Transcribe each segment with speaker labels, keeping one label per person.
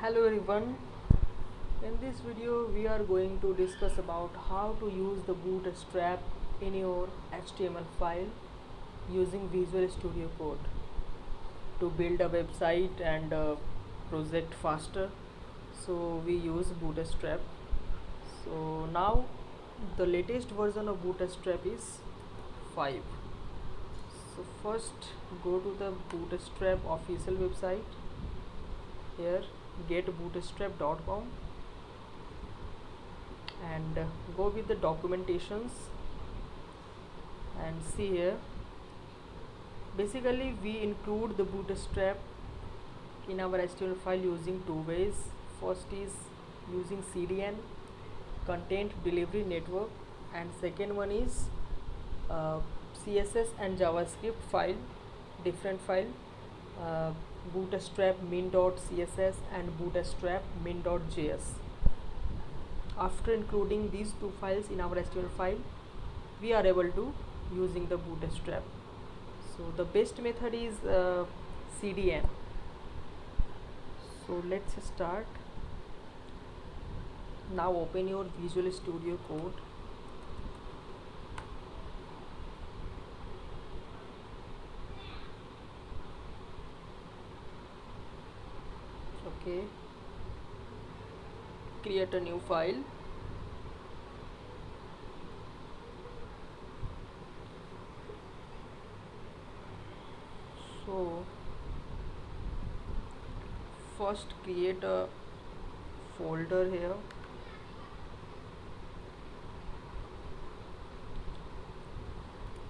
Speaker 1: Hello everyone, in this video we are going to discuss about how to use the Bootstrap in your HTML file using Visual Studio Code to build a website and a project faster. So we use Bootstrap. So now the latest version of Bootstrap is 5. So first go to the Bootstrap official website. Here getbootstrap.com and go with the documentations and see here. Basically we include the Bootstrap in our HTML file using two ways. First is using CDN, content delivery network, and second one is CSS and JavaScript file, different file, bootstrap min.css and bootstrap min.js. After including these two files in our HTML file, we are able to using the Bootstrap. So the best method is CDN. So let's start. Now open your Visual Studio Code. Okay, create a new file. So first create a folder here.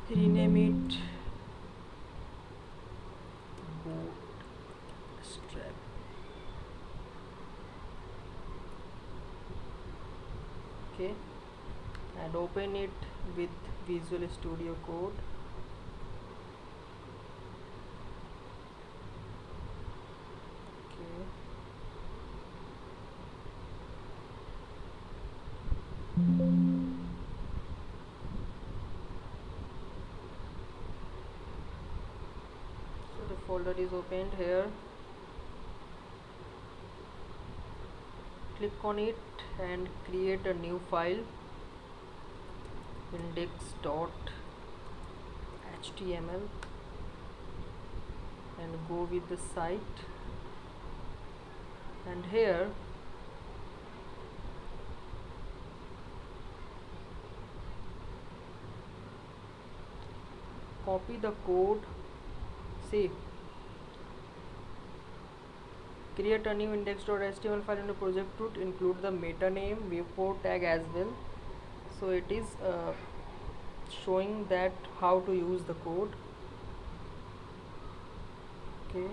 Speaker 1: Rename it Bootstrap. Okay, and open it with Visual Studio Code. Okay, so the folder is opened here. Click on it and create a new file, index.html, and go with the site, and here copy the code. See, create a new index.html file in the project root, include the meta name, viewport tag as well. So it is showing that how to use the code. Okay,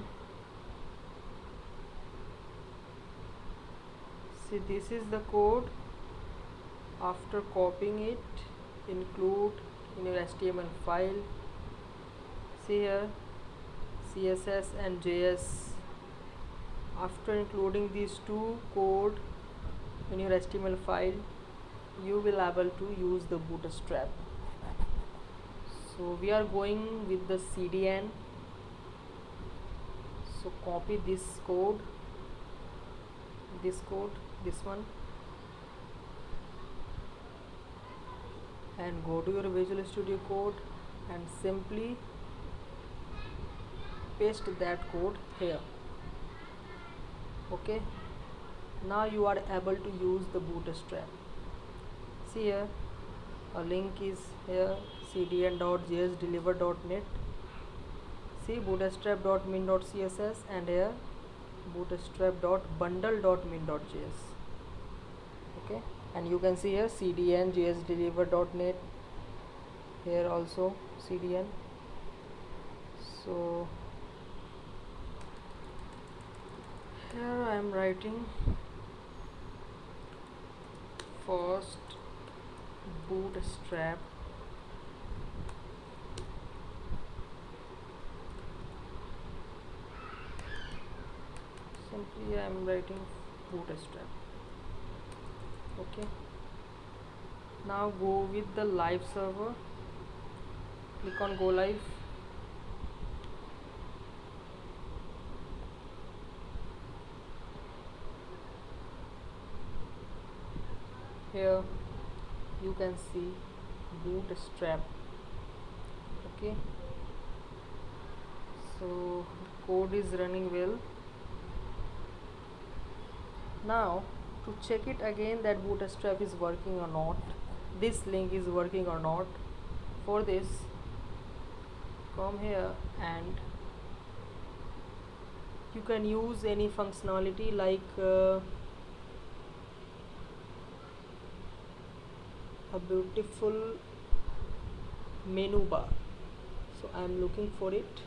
Speaker 1: see, this is the code. After copying it, include in your HTML file. See here, CSS and JS. After including these two code in your HTML file, you will able to use the Bootstrap. So we are going with the CDN. So copy this code, this one, and go to your Visual Studio Code and simply paste that code here. Okay, now you are able to use the Bootstrap. See here, a link is here, cdn.js deliver.net. see, bootstrap.min.css, and here bootstrap.bundle.min.js. okay, and you can see here cdn js deliver.net, here also cdn. So here I am writing first Bootstrap simply I am writing Bootstrap. Okay, now go with the live server, click on go live. Here you can see Bootstrap. Okay, so code is running well. Now to check it again that Bootstrap is working or not, this link is working or not, for this come here and you can use any functionality like a beautiful menu bar. So I am looking for it.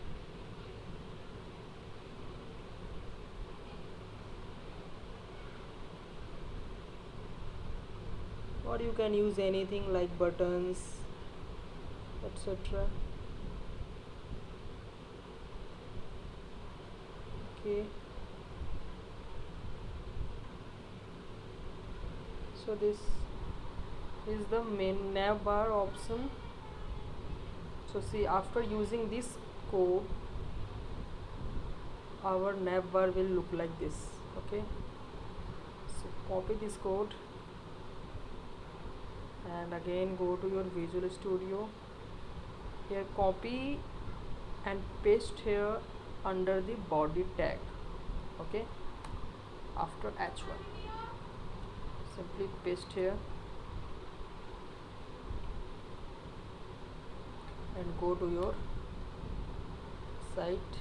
Speaker 1: Or you can use anything like buttons, etc. Okay, so this is the main nav bar option. So see, after using this code our nav bar will look like this. Okay, so copy this code and again go to your Visual Studio. Here copy and paste here under the body tag. Okay, after h1 simply paste here and go to your site.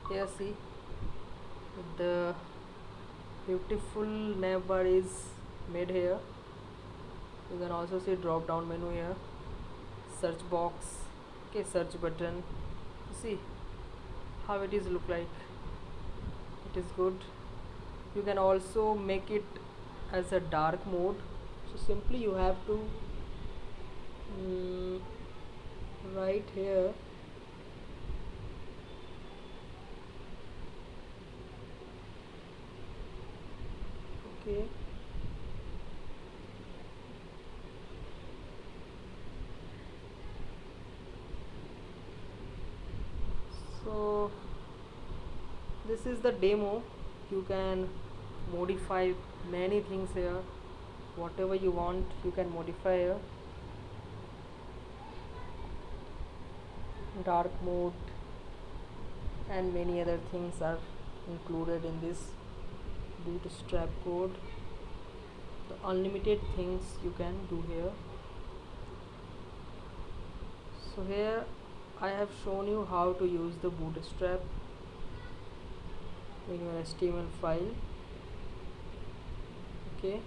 Speaker 1: Here see the beautiful nav bar is made here. You can also see drop down menu here, search box, okay, search button. See how it is look like. It is good. You can also make it as a dark mode. So simply you have to write here okay, so this is the demo. You can modify many things here, whatever you want you can modify here. Dark mode and many other things are included in this Bootstrap code. The unlimited things you can do here. So here I have shown you how to use the Bootstrap in your HTML file. Okay,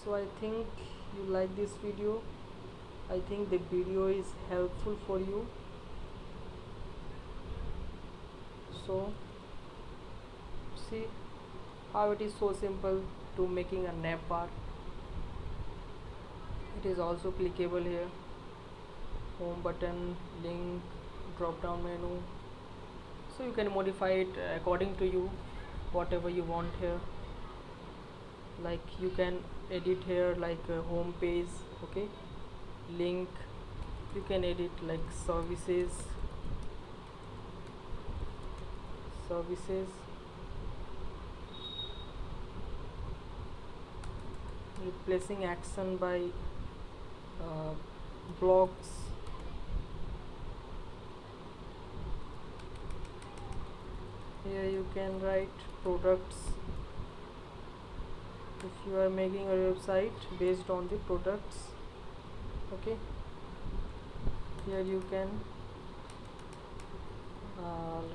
Speaker 1: so I think you like this video. I think the video is helpful for you. So see how it is so simple to making a nav bar. It is also clickable here, home button, link, drop down menu. So you can modify it according to you, whatever you want here. Like you can edit here like a home page, okay, link. You can edit like services, replacing action by blocks. Here you can write products if you are making a website based on the products. Okay, here you can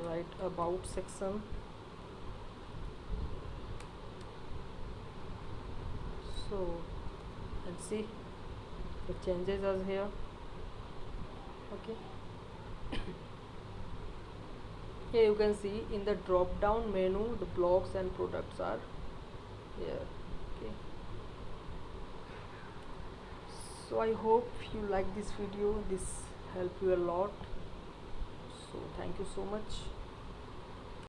Speaker 1: write about section. So and see the changes are here. Okay, here you can see in the drop down menu the blocks and products are here. Okay, so I hope you like this video. This helped you a lot, so thank you so much.